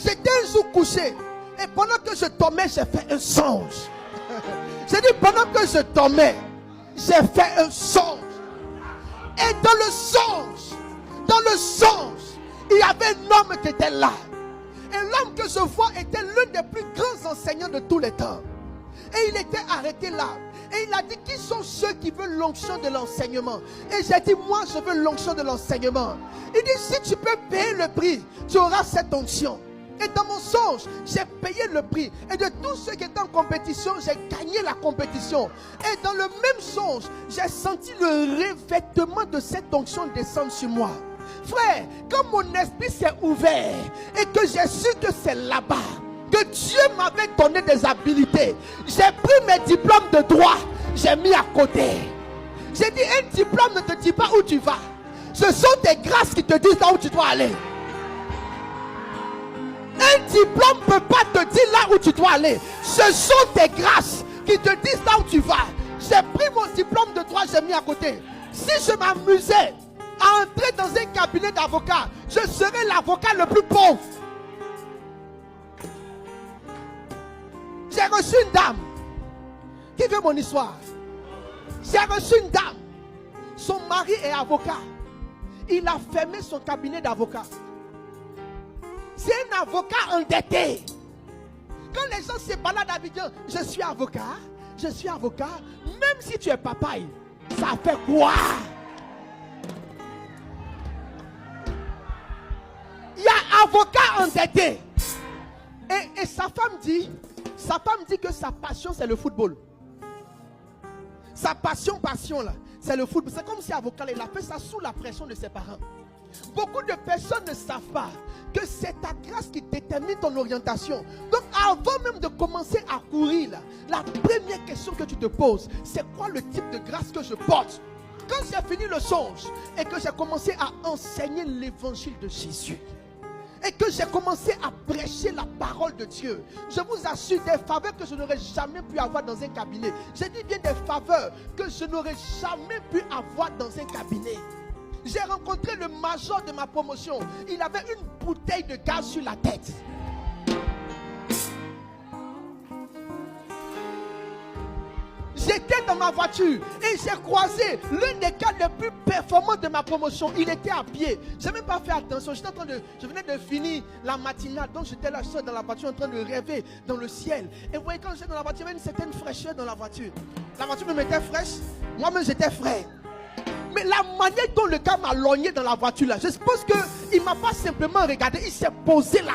J'étais un jour couché. Et pendant que je dormais, j'ai fait un songe. J'ai dit, pendant que je dormais, j'ai fait un songe. Et dans le songe, il y avait un homme qui était là. Et l'homme que je vois était l'un des plus grands enseignants de tous les temps. Et il était arrêté là. Et il a dit, qui sont ceux qui veulent l'onction de l'enseignement? Et j'ai dit, moi je veux l'onction de l'enseignement. Il dit, si tu peux payer le prix, tu auras cette onction. Et dans mon songe, j'ai payé le prix. Et de tous ceux qui étaient en compétition, j'ai gagné la compétition. Et dans le même songe, j'ai senti le revêtement de cette onction descendre sur moi. Frère, quand mon esprit s'est ouvert et que j'ai su que c'est là-bas que Dieu m'avait donné des habilités, j'ai pris mes diplômes de droit, j'ai mis à côté. J'ai dit, un diplôme ne te dit pas où tu vas. Ce sont tes grâces qui te disent là où tu dois aller. Un diplôme ne peut pas te dire là où tu dois aller. Ce sont tes grâces qui te disent là où tu vas. J'ai pris mon diplôme de droit, j'ai mis à côté. Si je m'amusais à entrer dans un cabinet d'avocat, je serais l'avocat le plus pauvre. J'ai reçu une dame. Qui veut mon histoire? J'ai reçu une dame. Son mari est avocat. Il a fermé son cabinet d'avocat. C'est un avocat endetté. Quand les gens se baladent à Abidjan, je suis avocat. Même si tu es papaye, ça fait quoi? Il y a avocat endetté. Et sa femme dit que sa passion c'est le football. Sa passion là, c'est le football. C'est comme si avocat, il a fait ça sous la pression de ses parents. Beaucoup de personnes ne savent pas que c'est ta grâce qui détermine ton orientation. Donc avant même de commencer à courir, la première question que tu te poses, c'est quoi le type de grâce que je porte? Quand j'ai fini le songe et que j'ai commencé à enseigner l'évangile de Jésus, et que j'ai commencé à prêcher la parole de Dieu, je vous assure, des faveurs que je n'aurais jamais pu avoir dans un cabinet. J'ai dit bien des faveurs que je n'aurais jamais pu avoir dans un cabinet. J'ai rencontré le major de ma promotion. Il avait une bouteille de gaz sur la tête. J'étais dans ma voiture et j'ai croisé l'un des gars les plus performants de ma promotion. Il était à pied. Je n'ai même pas fait attention. Je venais de finir la matinale. Donc j'étais là seul dans la voiture en train de rêver dans le ciel. Et vous voyez, quand j'étais dans la voiture, il y avait une certaine fraîcheur dans la voiture. La voiture me mettait fraîche. Moi-même, j'étais frais. Mais la manière dont le gars m'a logné dans la voiture là, je suppose qu'il ne m'a pas simplement regardé. Il s'est posé la